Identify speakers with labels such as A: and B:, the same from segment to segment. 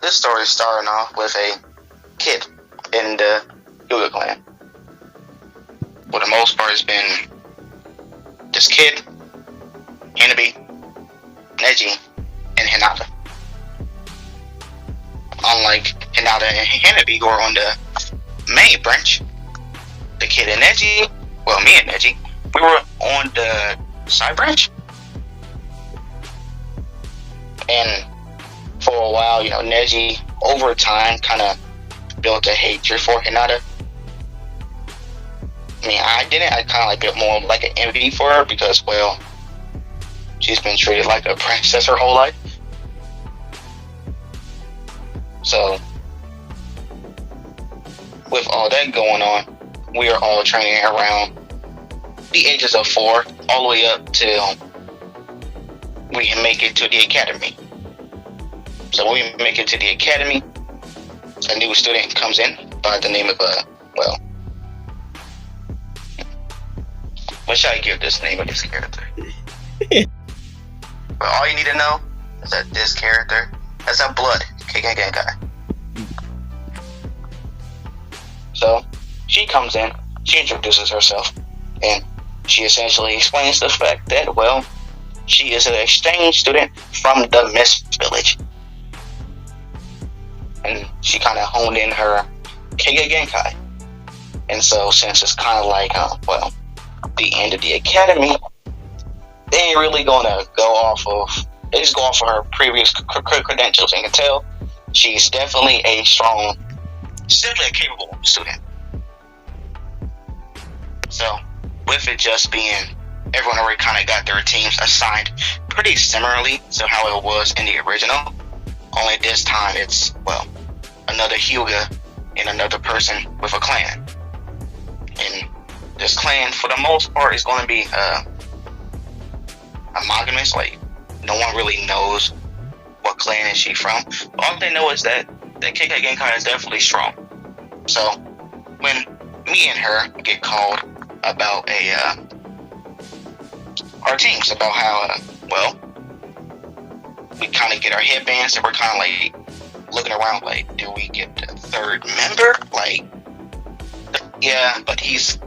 A: this story is starting off with a kid in the Hyuga clan. For the most part, it's been this kid, Hanabi, Neji, and Hinata. Unlike Hinata and Hanabi, who are on the main branch, the kid and Neji, well, me and Neji, we were on the side branch. And for a while, Neji, over time, kind of built a hatred for Hinata. I mean, I didn't. I kind of built more like an envy for her because, well, she's been treated like a princess her whole life. So, with all that going on, we are all training around the ages of 4, all the way up till we make it to the academy. So when we make it to the academy, a new student comes in by the name of, what should I give this name of this character? But all you need to know is that this character has a blood Genkai. So she comes in, she introduces herself, and she essentially explains the fact that, well, she is an exchange student from the Mist Village. And she kind of honed in her Genkai. And so since it's kind of like, the end of the academy, they ain't really gonna they just go off of her previous credentials, and can tell she's definitely a capable student. So with it just being, everyone already kind of got their teams assigned pretty similarly to how it was in the original, only this time it's, another Hyuga and another person with a clan. And this clan, for the most part, is going to be homogamous. Like, no one really knows what clan is she from. All they know is that Kekkei Genkai is definitely strong. So when me and her get called about our teams, about how we kind of get our headbands, and we're kind of like looking around like, do we get the third member? Like, yeah, but he's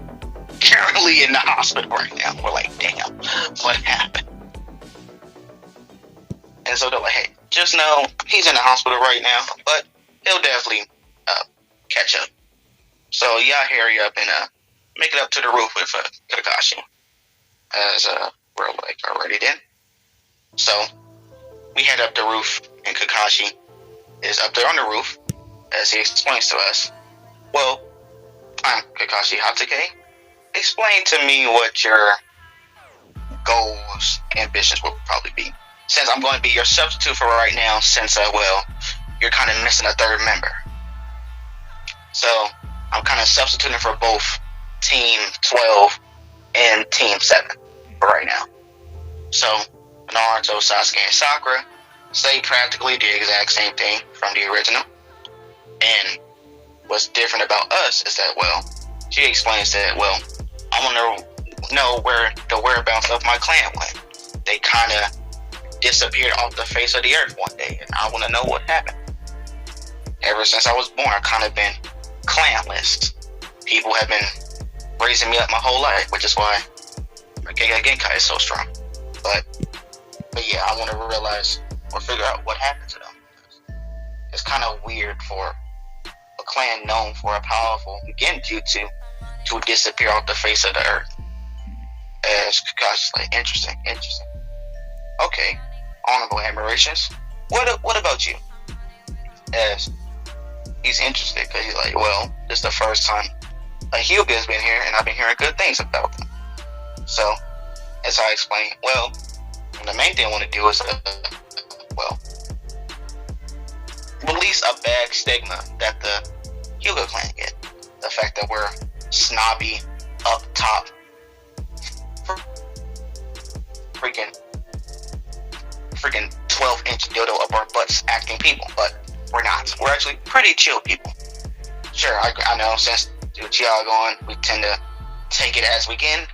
A: currently in the hospital right now. We're like, damn, what happened? And so they're like, hey, just know he's in the hospital right now, but he'll definitely catch up. So y'all hurry up and make it up to the roof with Kakashi, as we're like already then. So we head up the roof, and Kakashi is up there on the roof as he explains to us, well, I'm Kakashi Hatake. Explain to me what your goals, ambitions will probably be. Since I'm going to be your substitute for right now, since, you're kind of missing a third member. So I'm kind of substituting for both Team 12 and Team 7 for right now. So Naruto, Sasuke, and Sakura say practically the exact same thing from the original. And what's different about us is that, she explains that, I want to know where the whereabouts of my clan went. They kind of disappeared off the face of the earth one day, and I want to know what happened. Ever since I was born, I've kind of been clanless. People have been raising me up my whole life, which is why my Genkai is so strong. But yeah, I want to realize or figure out what happened to them. It's kind of weird for a clan known for a powerful genjutsu to disappear off the face of the earth. As Kakashi's like, interesting. Okay, honorable admirations. What about you? As he's interested, because he's like, this is the first time a Hyuga has been here, and I've been hearing good things about them. So, as I explained, the main thing I want to do is, release a bad stigma that the Hyuga clan get. The fact that we're snobby, up top, freaking 12-inch dildo up our butts acting people, but we're not. We're actually pretty chill people. Sure, I know, since Uchiha going, we tend to take it as we can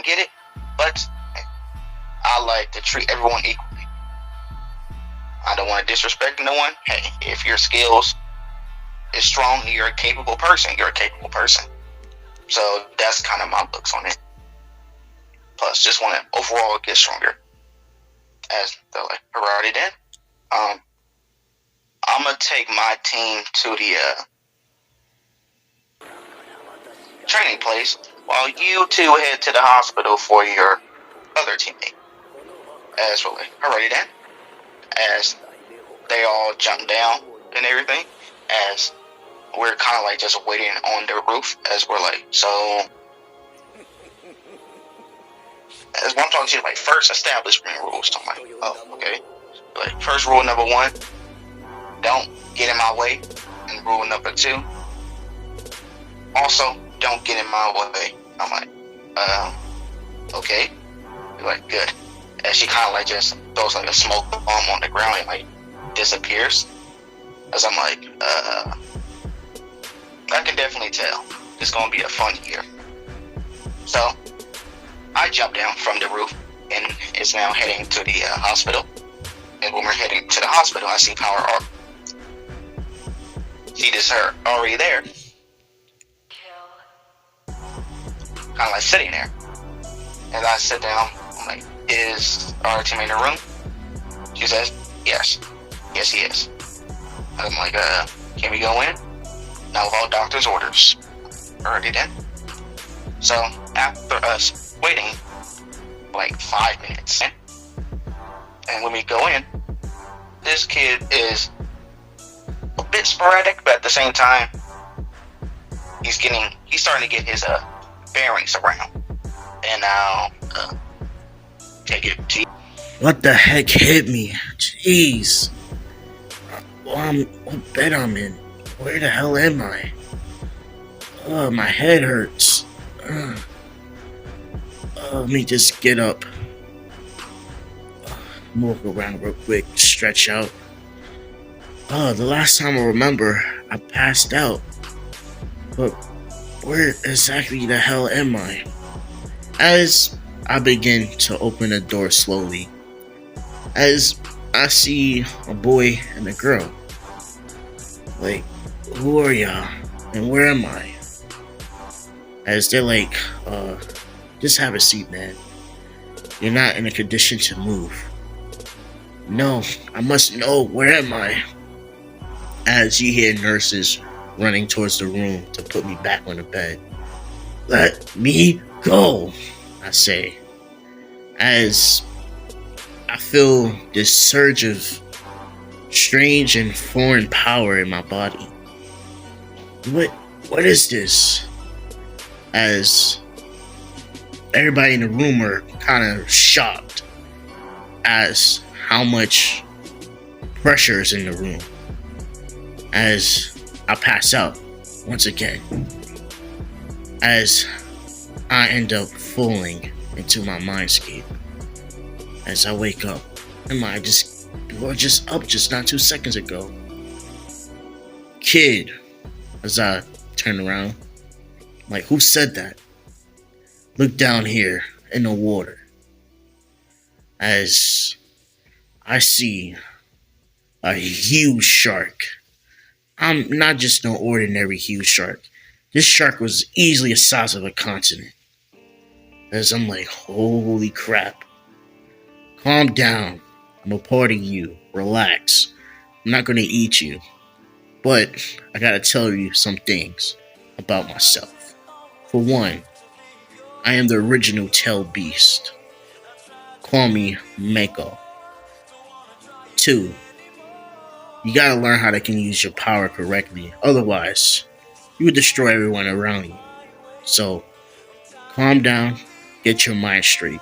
A: get it, but I like to treat everyone equally. I don't want to disrespect no one. Hey, if your skills is strong, you're a capable person. You're a capable person. So that's kind of my looks on it. Plus, just want to overall get stronger. As the like already did. I'm gonna take my team to the training place while you two head to the hospital for your other teammate. As well, alrighty then. As they all jump down and everything, as we're kind of like just waiting on the roof, as we're like, so as what I'm talking to you, like first establishment rules. So I'm like, oh, okay. Like first rule number 1, don't get in my way, and rule number 2, also don't get in my way. I'm like, okay. You're like, good. And she kind of like just throws like a smoke bomb on the ground and like disappears. As I'm like, I can definitely tell it's gonna be a fun year. So I jump down from the roof and is now heading to the hospital. And when we're heading to the hospital, I see Power Up. See this her already there, kind of like sitting there. And I sit down. I'm like, is our teammate in the room? She says, yes. Yes, he is. I'm like, can we go in? Now with all doctor's orders. Already done. So after us waiting like 5 minutes, and when we go in, this kid is a bit sporadic, but at the same time, he's starting to get his bearings around. And now, take it to you.
B: What the heck hit me? Jeez. What bed I'm in? Where the hell am I? Oh, my head hurts. Let me just get up. Move around real quick, stretch out. The last time I remember, I passed out. But where exactly the hell am I? As I begin to open the door slowly, as I see a boy and a girl. Like, who are y'all? And where am I? As they're like, just have a seat, man. You're not in a condition to move. No, I must know, where am I? As you hear nurses running towards the room to put me back on the bed. Let me go, I say. As I feel this surge of strange and foreign power in my body. What is this? As everybody in the room are kind of shocked as how much pressure is in the room. As I pass out once again. As I end up falling into my mindscape. As I wake up, we were just up just not 2 seconds ago. Kid, as I turn around, I'm like, who said that? Look down here in the water. As I see a huge shark. I'm not just no ordinary huge shark. This shark was easily the size of a continent. As I'm like, holy crap. Calm down. I'm a part of you. Relax. I'm not gonna eat you. But I gotta tell you some things about myself. For one, I am the original tail beast. Call me Mako. 2, you gotta learn how to can use your power correctly. Otherwise, you would destroy everyone around you. So, calm down. Get your mind straight.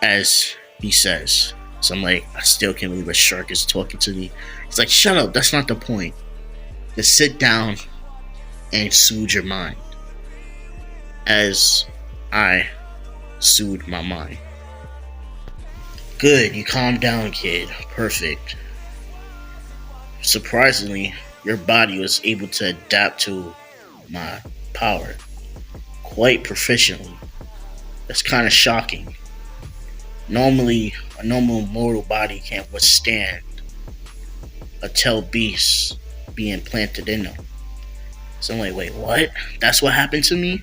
B: As he says. So I'm like, I still can't believe a shark is talking to me. He's like, shut up, that's not the point. Just sit down and soothe your mind. As I soothe my mind. Good, you calmed down, kid. Perfect. Surprisingly, your body was able to adapt to my power quite proficiently. That's kind of shocking. Normally, a normal mortal body can't withstand a tail beast being planted in them. So I'm like, wait, what? That's what happened to me?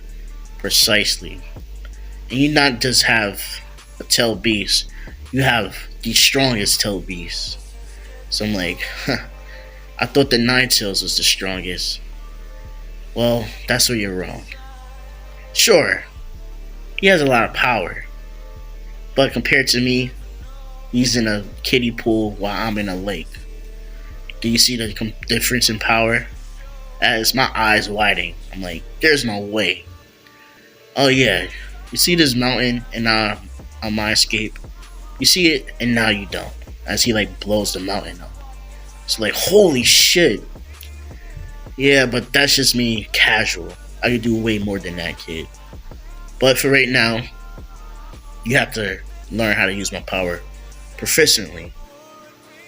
B: Precisely. And you not just have a tail beast, you have the strongest tail beast. So I'm like, huh, I thought the Nine Tails was the strongest. Well, that's where you're wrong. Sure, he has a lot of power, but compared to me, he's in a kiddie pool while I'm in a lake. Do you see the difference in power? As my eyes widening, I'm like, there's no way. Oh yeah, you see this mountain and on my escape? You see it and now you don't. As he like blows the mountain up. It's like, holy shit. Yeah, but that's just me casual. I could do way more than that, kid. But for right now, you have to learn how to use my power proficiently.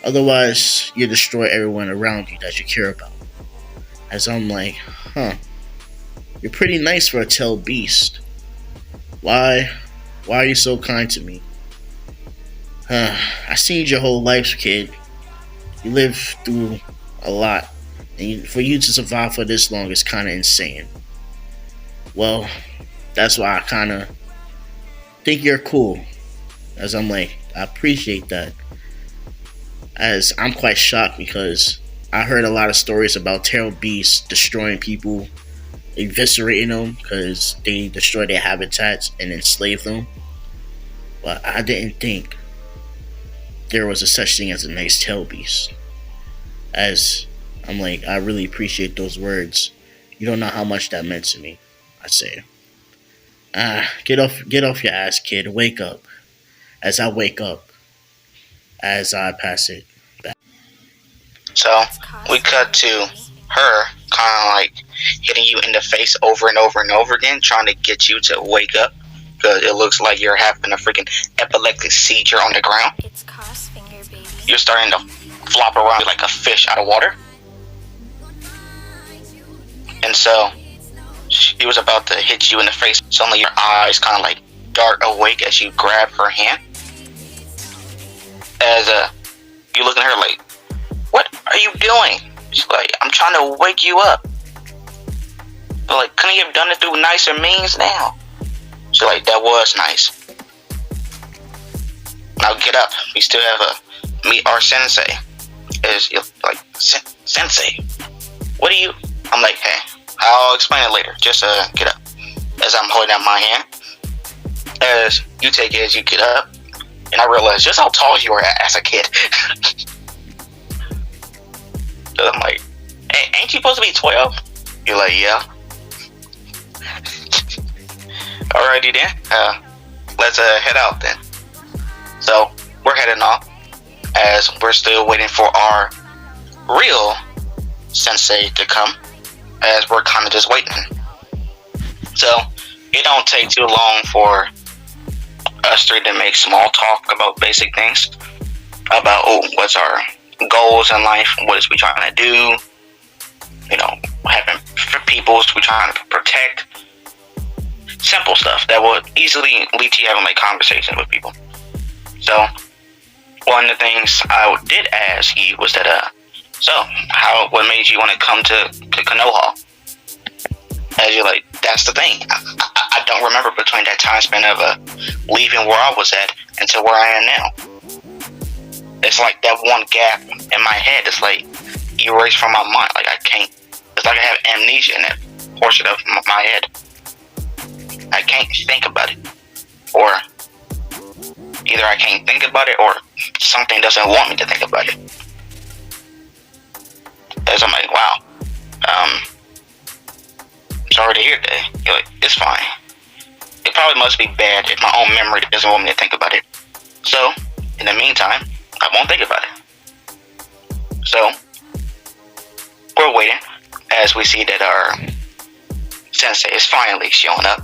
B: Otherwise, you destroy everyone around you that you care about. As I'm like, huh, you're pretty nice for a tail beast. Why are you so kind to me? I seen your whole life, kid. You lived through a lot. And for you to survive for this long is kind of insane. Well, that's why I kind of think you're cool. As I'm like, I appreciate that. As I'm quite shocked because I heard a lot of stories about tail beasts destroying people, eviscerating them because they destroy their habitats and enslave them. But I didn't think there was a such thing as a nice tail beast. As I'm like, I really appreciate those words. You don't know how much that meant to me. I say, get off your ass, kid. Wake up. As I wake up, as I pass it back.
A: So we cut to her kind of like hitting you in the face over and over and over again, trying to get you to wake up because it looks like you're having a freaking epileptic seizure on the ground. You're starting to flop around like a fish out of water. And so she was about to hit you in the face. Suddenly your eyes kind of like dart awake as you grab her hand. As you look at her like, what are you doing? She's like, I'm trying to wake you up. But like, couldn't you have done it through nicer means now? She's like, that was nice. Now get up. We still have meet our sensei. Is like, sensei, what are you? I'm like, hey, I'll explain it later. Just get up. As I'm holding out my hand, as you take it as you get up, and I realize just how tall you are as a kid. So I'm like, hey, ain't you supposed to be 12? You're like, yeah. Alrighty then. Let's head out then. So we're heading off as we're still waiting for our real sensei to come, as we're kind of just waiting. So it don't take too long for us three to make small talk about basic things, about what's our goals in life, what is we trying to do, having for peoples we trying to protect, simple stuff that will easily lead to you having like conversations with people. So one of the things I did ask you was that what made you want to come to Konoha? As you're like, that's the thing. I don't remember between that time span of leaving where I was at until where I am now. It's like that one gap in my head. It's like erased from my mind. Like I can't. It's like I have amnesia in that portion of my head. I can't think about it, or either I can't think about it, or something doesn't want me to think about it. As I'm like, wow. Sorry to hear that. You're like, it's fine. It probably must be bad if my own memory doesn't want me to think about it. So, in the meantime, I won't think about it. So, we're waiting as we see that our sensei is finally showing up.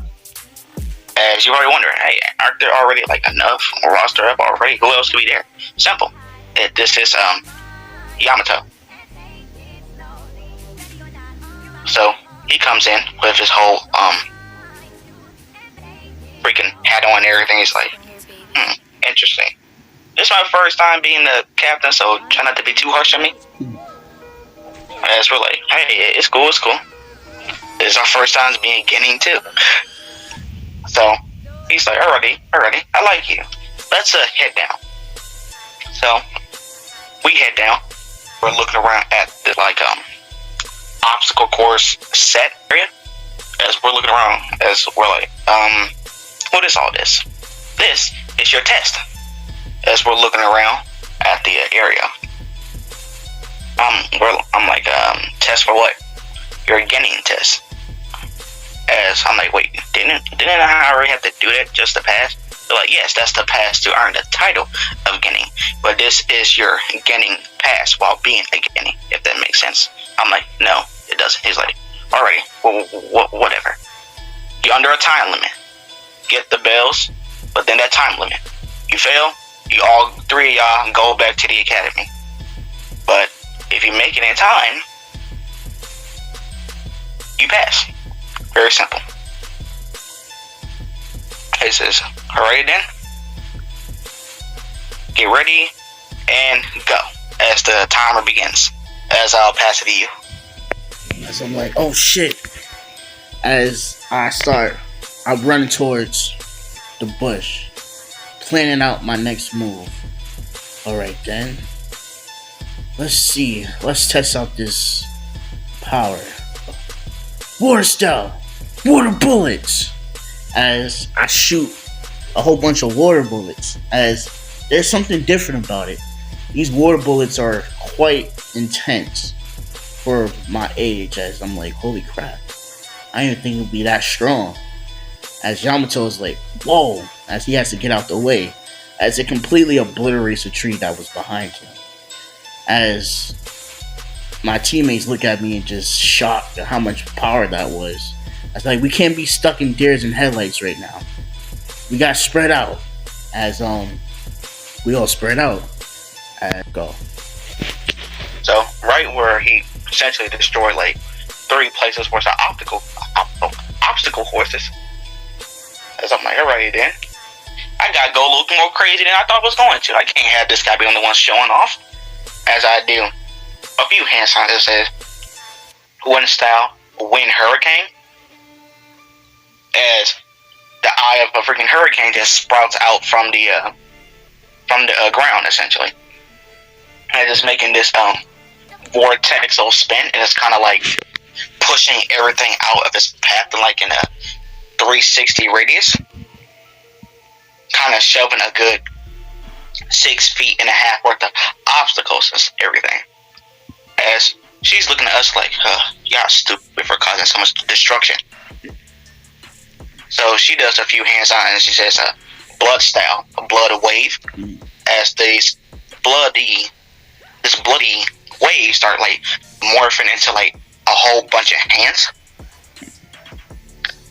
A: As you're already wondering, hey, aren't there already like enough roster up already? Who else could be there? Simple. This is Yamato. So he comes in with his whole freaking hat on and everything. He's like, interesting. This is my first time being the captain, so try not to be too harsh on me. As we're like, hey, it's cool, it's cool. This is our first time being beginning too. So he's like, alrighty, I like you. Let's head down. So we head down. We're looking around at the obstacle course set area. As we're looking around, as we're like, what is all this? This is your test. As we're looking around at the area, I'm like, test for what? Your beginning test. As I'm like, wait, didn't I already have to do that just to pass? They're like, yes, that's to pass to earn the title of beginning, but this is your beginning pass while being a beginning, if that makes sense. I'm like, no, it doesn't. He's like, alrighty, well, whatever. You're under a time limit. Get the bells, but then that time limit. You fail, you all three of y'all go back to the academy. But if you make it in time, you pass. Very simple. He says, alright then. Get ready and go as the timer begins. As I'll pass it to you.
B: As I'm like, oh shit. As I'm running towards the bush, planning out my next move. Alright then. Let's see. Let's test out this power. Water style. Water bullets. As I shoot a whole bunch of water bullets. As there's something different about it. These water bullets are quite intense for my age. As I'm like, holy crap. I didn't think it would be that strong. As Yamato is like, whoa. As he has to get out the way. As it completely obliterates the tree that was behind him. As my teammates look at me and just shocked at how much power that was. I was like, we can't be stuck in deers and headlights right now. We got spread out. As we all spread out. And go.
A: So right where he essentially destroyed like 3 places worth of obstacle courses. As I'm like, alright then. I gotta go a little more crazy than I thought I was going to. I can't have this guy be the only one showing off. As I do a few hand signs that says wind style, wind hurricane. As the eye of a freaking hurricane just sprouts out from the ground essentially. And it's making this vortex spin, and it's kind of like pushing everything out of its path like in a 360 radius, kind of shoving a good 6.5 feet worth of obstacles and everything. As she's looking at us like, y'all stupid for causing so much destruction. So she does a few hands on and she says blood style, a blood wave. As this bloody waves start like morphing into like a whole bunch of hands.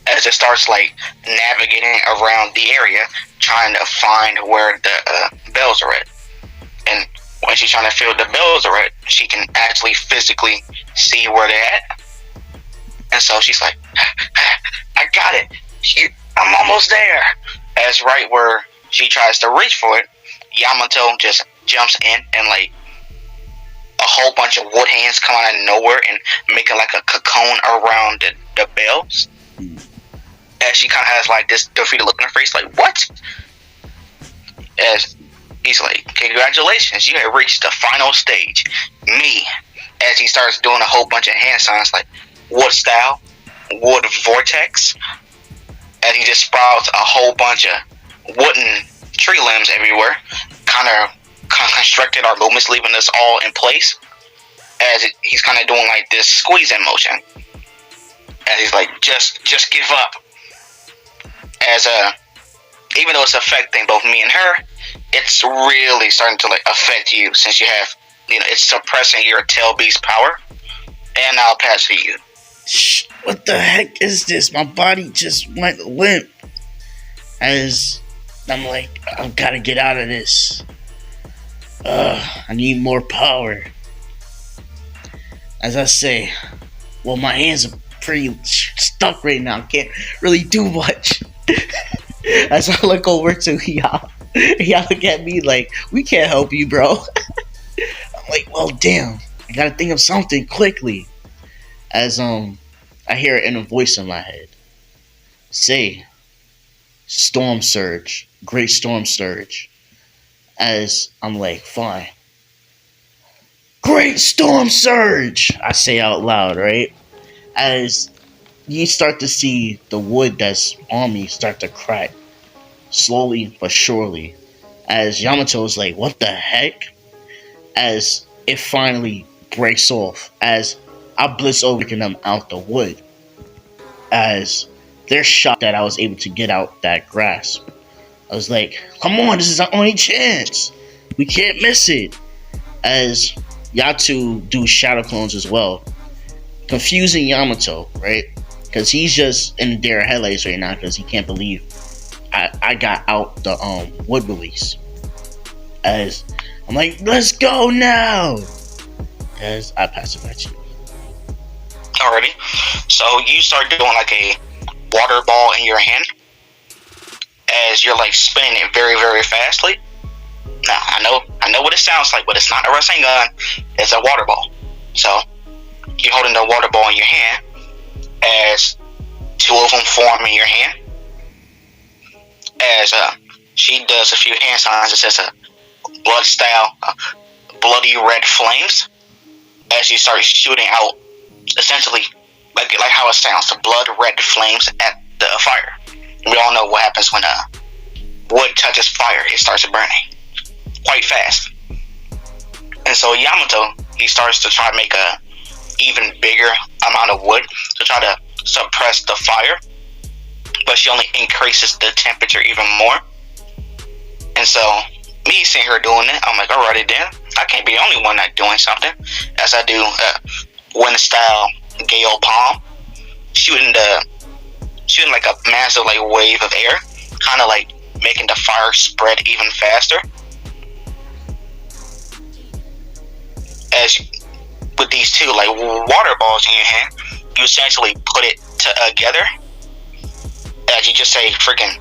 A: As it starts like navigating around the area, trying to find where the bells are at. And when she's trying to feel the bells are at, she can actually physically see where they're at. And so she's like, I got it. I'm almost there. As right where she tries to reach for it, Yamato just jumps in and like a whole bunch of wood hands come out of nowhere and making like a cocoon around the bells. As she kind of has like this defeated look in her face, like, what? As he's like, congratulations, you have reached the final stage. Me. As he starts doing a whole bunch of hand signs like wood style, wood vortex. As he just sprouts a whole bunch of wooden tree limbs everywhere, kind of constructed our movements, leaving us all in place. As he's kind of doing like this squeezing motion. And he's like, just give up. As even though it's affecting both me and her, it's really starting to like affect you, since you have, it's suppressing your tail beast power. And I'll pass to you.
B: What the heck is this? My body just went limp. As I'm like, I've got to get out of this. I need more power. As I say, well, my hands are pretty stuck right now. I can't really do much. As I look over to y'all, Y'all look at me like, we can't help you, bro. I'm like, well, damn. I gotta think of something quickly. As I hear it in a voice in my head. Say, storm surge, great storm surge. As I'm like, fine. Great storm surge! I say out loud, right? As you start to see the wood that's on me start to crack. Slowly but surely. As Yamato's like, what the heck? As it finally breaks off. As I blitz over them out the wood. As they're shocked that I was able to get out that grasp. I was like, come on, this is our only chance. We can't miss it. As Yatu do shadow clones as well. Confusing Yamato, right? Because he's just in their headlights right now because he can't believe I got out the wood release. As I'm like, let's go now. As I pass it back to you.
A: Alrighty. So you start doing like a water ball in your hand as you're like spinning it very, very fastly. Now I know what it sounds like, but it's not a wrestling gun. It's a water ball. So you're holding the water ball in your hand as two of them form in your hand. As she does a few hand signs, it says blood style, bloody red flames. As you start shooting out, essentially like how it sounds, the blood red flames at the fire. We all know what happens when wood touches fire; it starts burning quite fast. And so Yamato, he starts to try to make a even bigger amount of wood to try to suppress the fire, but she only increases the temperature even more. And so me seeing her doing it, I'm like, alrighty then, I can't be the only one not doing something. As I do wind style gale palm, shooting like a massive like wave of air, kind of like making the fire spread even faster. As with these two like water balls in your hand, you essentially put it together. As you just say, freaking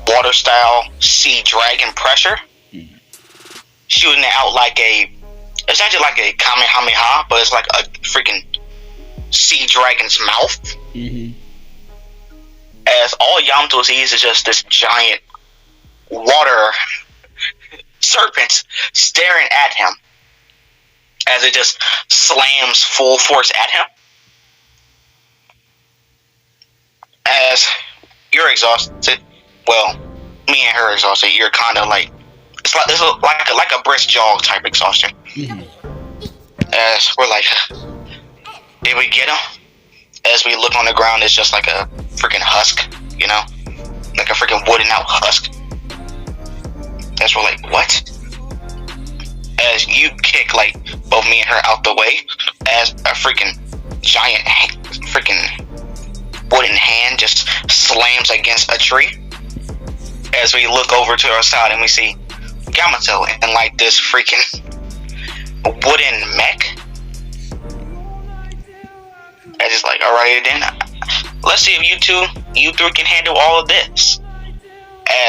A: water style sea dragon pressure, shooting it out like essentially like a kamehameha, but it's like a freaking sea dragon's mouth.
B: Mm-hmm.
A: As all Yamato sees is just this giant water serpent staring at him, as it just slams full force at him. As you're exhausted, well, me and her exhausted, you're kind of like, it's like a brisk jog type exhaustion.
B: Mm-hmm.
A: As we're like, did we get him? As we look on the ground, it's just like a freaking husk, you know, like a freaking wooden out husk. As we're like, what? As you kick like both me and her out the way, as a freaking giant freaking wooden hand just slams against a tree. As we look over to our side and we see Yamato in like this freaking wooden mech. I just like, alright then, let's see if you three can handle all of this.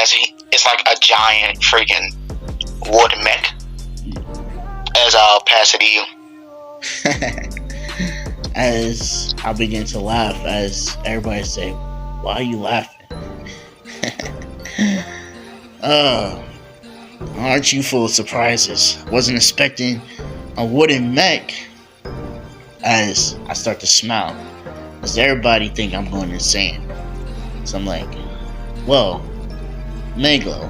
A: As it's like a giant freaking wood mech. As I'll pass it to you.
B: As I begin to laugh, as everybody say, why are you laughing? Aren't you full of surprises? Wasn't expecting a wooden mech. As I start to smile, as everybody think I'm going insane. So I'm like, well, Meglo,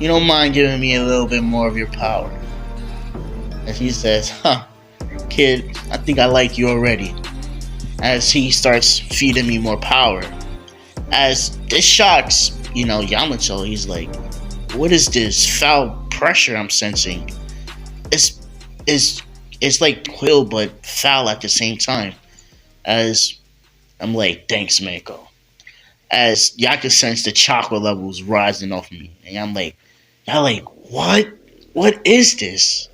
B: you don't mind giving me a little bit more of your power? And he says, kid, I think I like you already. As he starts feeding me more power. As this shocks, Yamato, he's like, what is this foul pressure I'm sensing? It's like quill but foul at the same time. As I'm like, thanks, Mako. As y'all can sense the chakra levels rising off me. And I'm like, y'all like, what? What is this?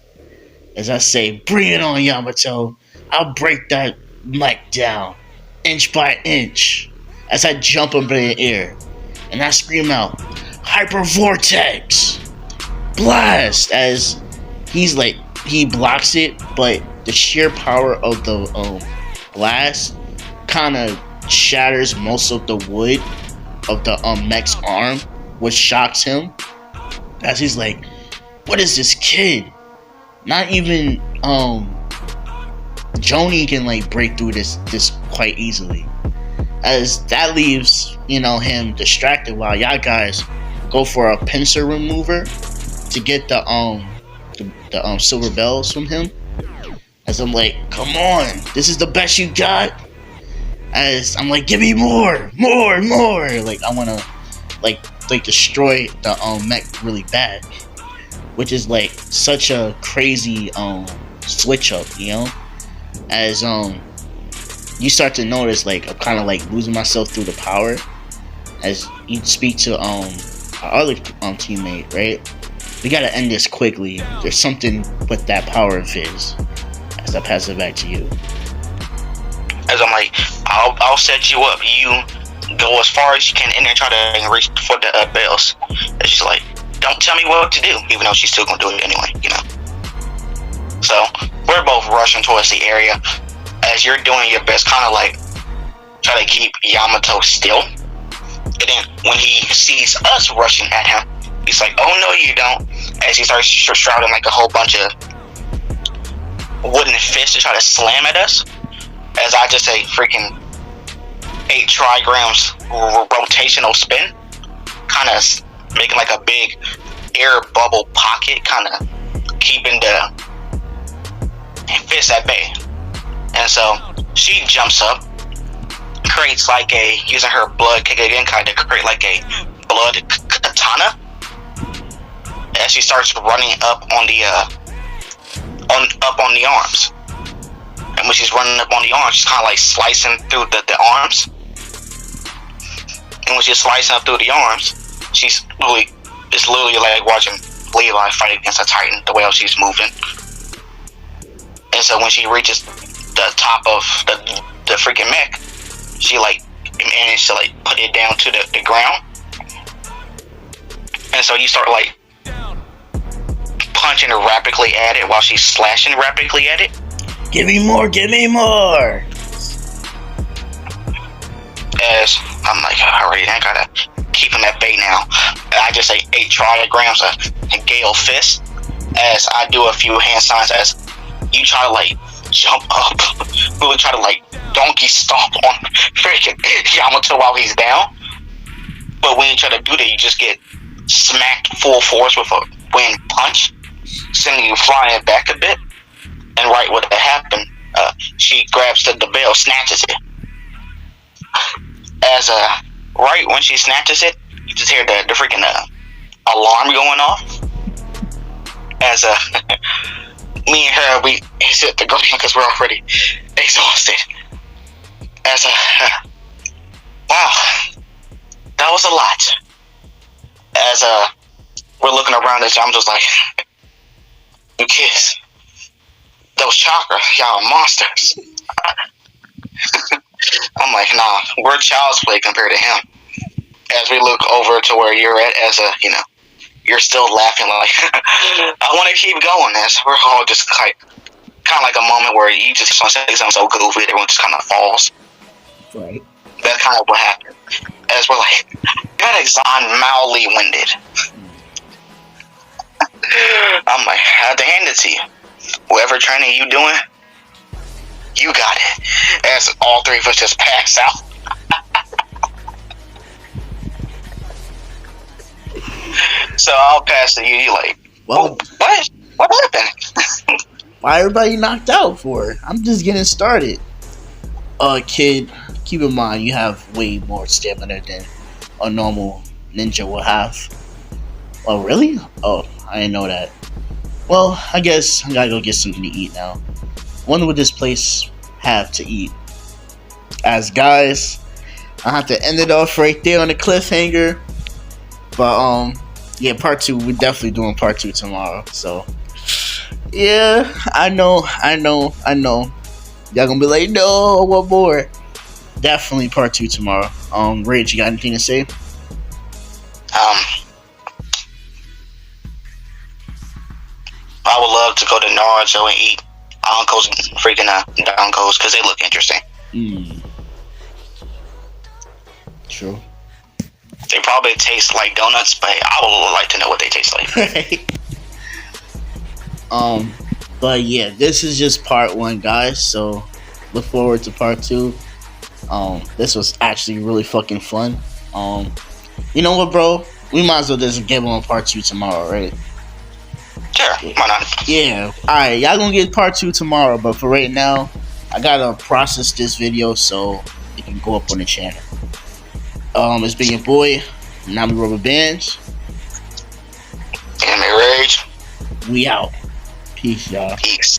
B: As I say, bring it on, Yamato. I'll break that mech down, inch by inch. As I jump up in the air. And I scream out, hyper vortex blast as he blocks it, but the sheer power of the blast kind of shatters most of the wood of the mech's arm, which shocks him as he's like, what is this kid? Not even Joni can like break through this quite easily. As that leaves, him distracted while y'all guys go for a pincer remover to get the silver bells from him. As I'm like, come on, this is the best you got. As I'm like, give me more. Like I wanna like destroy the mech really bad, which is like such a crazy switch up, as you start to notice like I'm kind of like losing myself through the power as you speak to our other teammate, right? We gotta end this quickly. There's something with that power of his. As I pass it back to you.
A: As I'm like, I'll set you up. You go as far as you can in there and try to reach for the bells. And she's like, don't tell me what to do, even though she's still gonna do it anyway, So we're both rushing towards the area. As you're doing your best, kind of like try to keep Yamato still. And then when he sees us rushing at him, he's like, oh no you don't. As he starts shrouding like a whole bunch of wooden fists to try to slam at us. As I just say freaking 8 trigrams rotational spin, kind of making like a big air bubble pocket, kind of keeping the fist at bay. And so she jumps up, creates like using her blood kick again, kind of create like a blood katana. As she starts running up on the arms. And when she's running up on the arms, she's kind of like slicing through the arms. And when she's slicing up through the arms, it's literally like watching Levi fight against a Titan, the way how she's moving. And so when she reaches the top of the freaking mech, she like managed to like put it down to the ground. And so you start like punching rapidly at it while she's slashing rapidly at it.
B: Give me more!
A: As I'm like, alright, I gotta keep him at bay now. And I just say 8 trigrams of Gale Fist. As I do a few hand signs as you try to like jump up, really try to like donkey stomp on freaking Yamato while he's down. But when you try to do that, you just get smacked full force with a wind punch, sending you flying back a bit. And right when that happened, she grabs the bell, snatches it. As right when she snatches it, you just hear the freaking alarm going off. As me and her, we hit the ground because we're already exhausted. As wow, that was a lot. As we're looking around as I'm just like, you kids. Those chakra, y'all are monsters. I'm like, nah, we're child's play compared to him. As we look over to where you're at, as you're still laughing like, I want to keep going. As we're all just like, kind of like a moment where you just want to say something so goofy, everyone just kind of falls.
B: Right.
A: That's kind of what happened. As we're like, that exon mildly winded. I'm like, I have to hand it to you. Whoever training you doing, you got it. As all 3 of us just pass out. So I'll pass to you. You like, well, what happened?
B: Why everybody knocked out for? I'm just getting started. Kid, keep in mind you have way more stamina than a normal ninja will have. Oh, really? Oh, I didn't know that. Well, I guess I gotta go get something to eat now. Wonder what this place have to eat. As guys, I have to end it off right there on the cliffhanger. But yeah, part 2. We're definitely doing part 2 tomorrow. So yeah, I know. Y'all gonna be like, no, what more? Definitely part 2 tomorrow. Rich, you got anything to say?
A: to go to Naruto and eat uncle's freaking donkos because they look interesting.
B: True.
A: They probably taste like donuts, but I would like to know what they taste like.
B: But yeah, this is just part 1, guys. So look forward to part 2. This was actually really fucking fun. You know what, bro? We might as well just get on part 2 tomorrow, right?
A: Sure, why not?
B: Yeah. Alright, y'all gonna get part 2 tomorrow, but for right now, I gotta process this video so it can go up on the channel. It's been your boy, Nami Rubber Bands.
A: Anime Rage.
B: We out. Peace, y'all.
A: Peace.